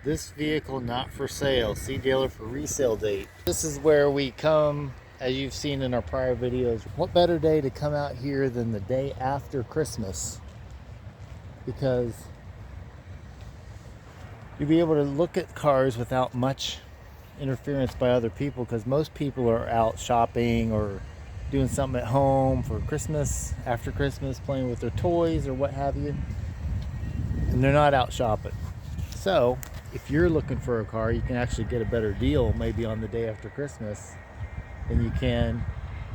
This vehicle not for sale. See dealer for resale date. This is where we come, as you've seen in our prior videos. What better day to come out here than the day after Christmas? Because you'll be able to look at cars without much interference by other people, because most people are out shopping or doing something at home for Christmas, after Christmas, playing with their toys or what have you, and they're not out shopping. So if you're looking for a car, you can actually get a better deal maybe on the day after Christmas than you can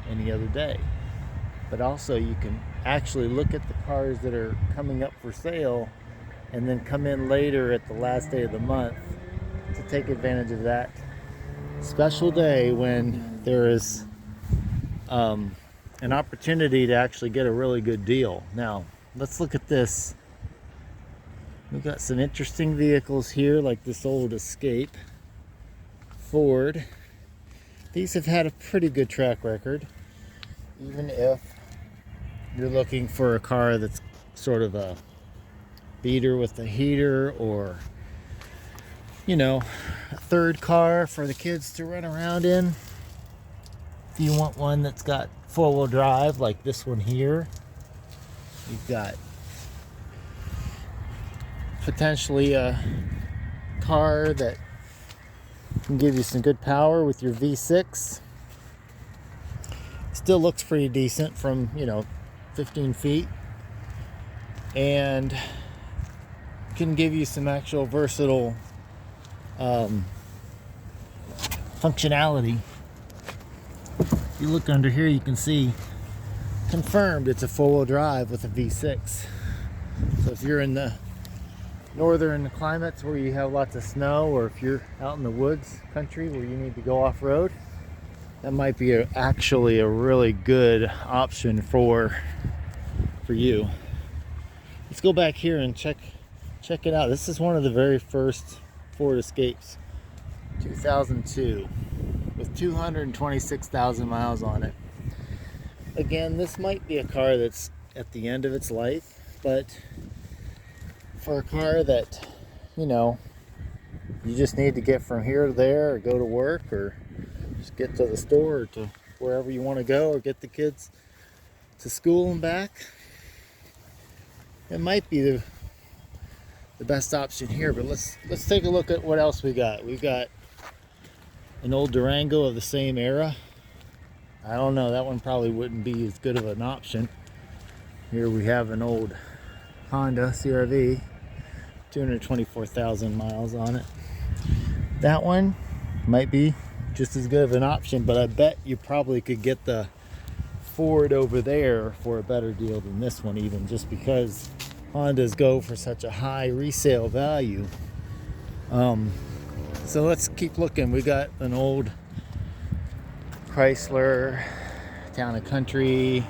any other day. But also you can actually look at the cars that are coming up for sale and then come in later at the last day of the month to take advantage of that special day when there is an opportunity to actually get a really good deal. Now let's look at this. We've got some interesting vehicles here, like this old Escape Ford. These have had a pretty good track record, even if you're looking for a car that's sort of a beater with a heater, or you know, a third car for the kids to run around in. If you want one that's got four-wheel drive like this one here, you've got potentially a car that can give you some good power with your V6. Still looks pretty decent from, 15 feet, and can give you some actual versatile functionality. If you look under here, you can see confirmed it's a four-wheel drive with a V6. So if you're in the northern climates where you have lots of snow, or if you're out in the woods country where you need to go off-road, that might be actually a really good option for you. Let's go back here and check it out. This is one of the very first Ford Escapes, 2002, with 226,000 miles on it. Again, this might be a car that's at the end of its life, but for a car that, you just need to get from here to there, or go to work, or just get to the store, or to wherever you want to go, or get the kids to school and back, it might be the best option here. But let's take a look at what else we got. We've got an old Durango of the same era. I don't know, that one probably wouldn't be as good of an option. Here we have an old Honda CR-V, 224,000 miles on it. That one might be just as good of an option, but I bet you probably could get the Ford over there for a better deal than this one, even just because Hondas go for such a high resale value. So let's keep looking. We got an old Chrysler Town and Country,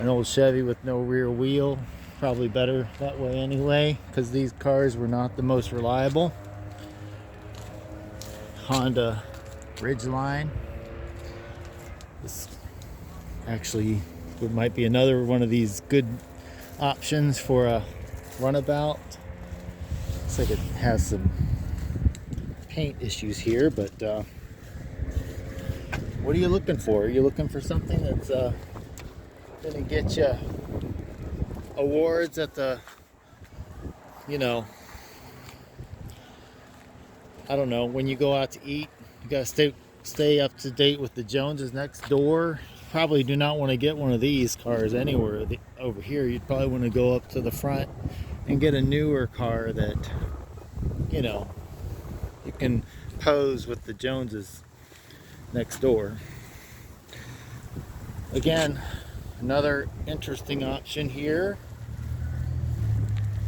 an old Chevy with no rear wheel. Probably better that way anyway, because these cars were not the most reliable. Honda Ridgeline. This actually might be another one of these good options for a runabout. Looks like it has some paint issues here, but what are you looking for? Are you looking for something that's going to get you awards at the, I don't know, when you go out to eat, you got to stay up to date with the Joneses next door. You probably do not want to get one of these cars anywhere over here. You'd probably want to go up to the front and get a newer car that, you can pose with the Joneses next door. Again, another interesting option here.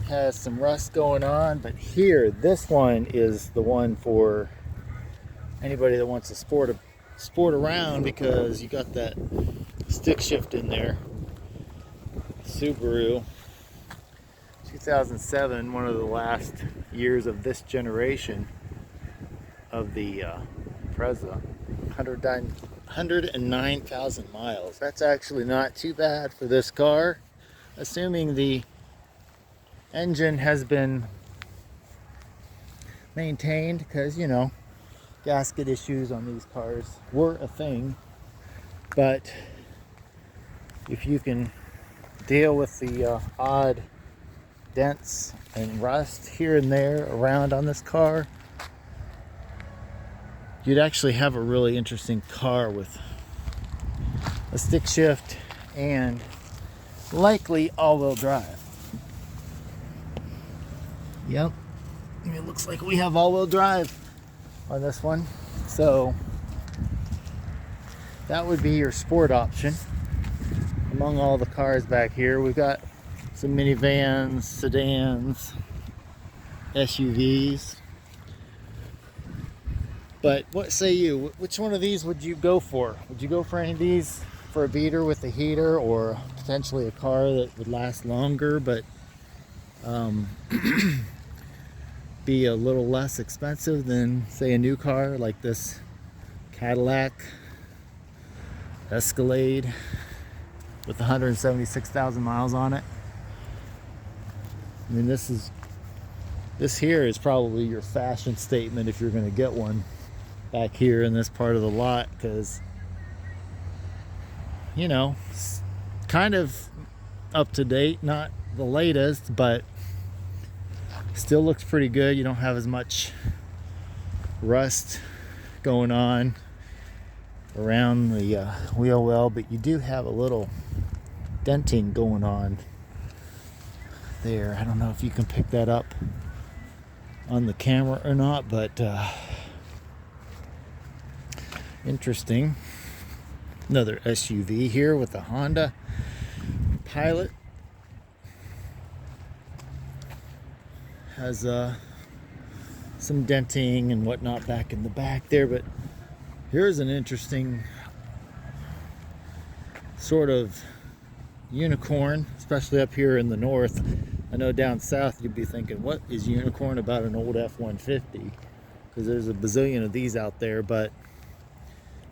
Has some rust going on, but here, this one is the one for anybody that wants to sport around, because you got that stick shift in there. Subaru, 2007, one of the last years of this generation of the Impreza. 109,000 miles. That's actually not too bad for this car, assuming the Engine has been maintained because, you know, gasket issues on these cars were a thing. But if you can deal with the odd dents and rust here and there around on this car, you'd actually have a really interesting car with a stick shift and likely all-wheel drive. Yep, it looks like we have all-wheel drive on this one, so that would be your sport option. Among all the cars back here, we've got some minivans, sedans, SUVs. But what say you? Which one of these would you go for? Would you go for any of these for a beater with a heater, or potentially a car that would last longer but be a little less expensive than, say, a new car like this Cadillac Escalade with 176,000 miles on it? I mean, this here is probably your fashion statement if you're going to get one back here in this part of the lot, because, you know, it's kind of up to date, not the latest, but still looks pretty good. You don't have as much rust going on around the wheel well, but you do have a little denting going on there. I don't know if you can pick that up on the camera or not, but interesting. Another SUV here with a Honda Pilot. Has some denting and whatnot back in the back there, but here's an interesting sort of unicorn, especially up here in the north. I know down south you'd be thinking, what is unicorn about an old F-150? Because there's a bazillion of these out there, but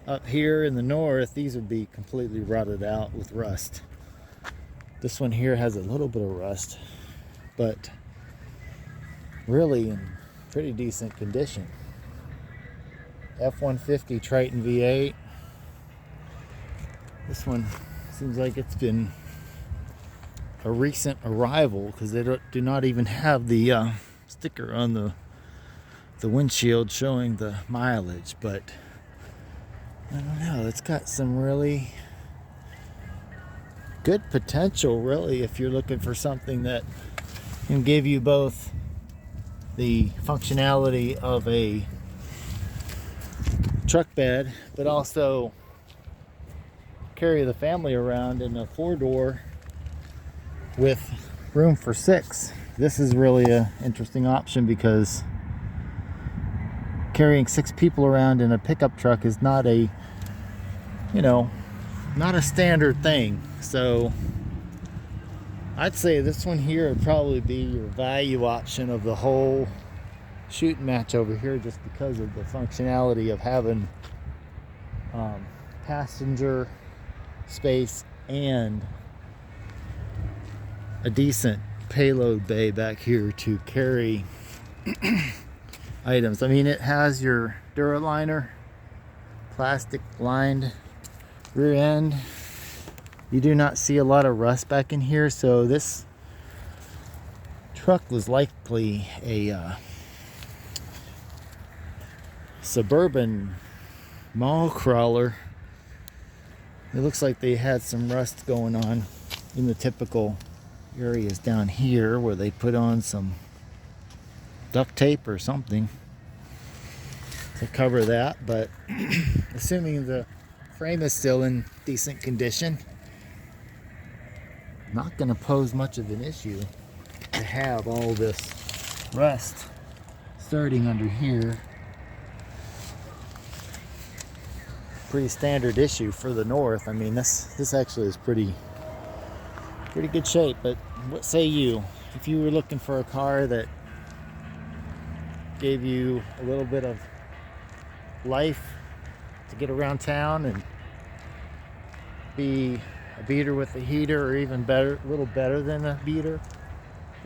up here in the north, these would be completely rotted out with rust. This one here has a little bit of rust, but really in pretty decent condition. F-150 Triton V8. This one seems like it's been a recent arrival, because they do not even have the sticker on the windshield showing the mileage, but I don't know, it's got some really good potential, really, if you're looking for something that can give you both the functionality of a truck bed, but also carry the family around in a 4-door with room for 6. This is really an interesting option, because carrying 6 people around in a pickup truck is not a, you know, not a standard thing. So I'd say this one here would probably be your value option of the whole shooting match over here, just because of the functionality of having passenger space and a decent payload bay back here to carry items. I mean, it has your Duraliner plastic lined rear end. You do not see a lot of rust back in here, so this truck was likely a suburban mall crawler. It looks like they had some rust going on in the typical areas down here where they put on some duct tape or something to cover that, but assuming the frame is still in decent condition, not going to pose much of an issue to have all this rust starting under here. Pretty standard issue for the north. I mean, this actually is pretty good shape. But what say you, if you were looking for a car that gave you a little bit of life to get around town and be a beater with a heater, or even better, a little better than a beater,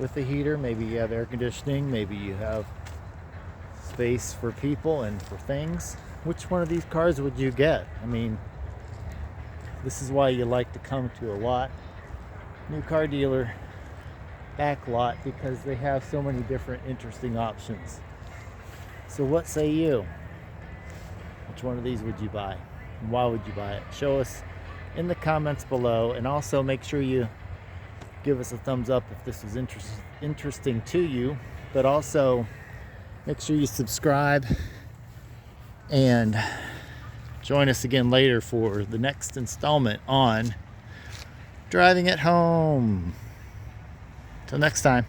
with the heater. Maybe you have air conditioning, maybe you have space for people and for things. Which one of these cars would you get? I mean, this is why you like to come to a new car dealer back lot, because they have so many different interesting options. So what say you? Which one of these would you buy? And why would you buy it? Show us in the comments below, and also make sure you give us a thumbs up if this is interesting to you, but also make sure you subscribe and join us again later for the next installment on Driving at Home. Till next time.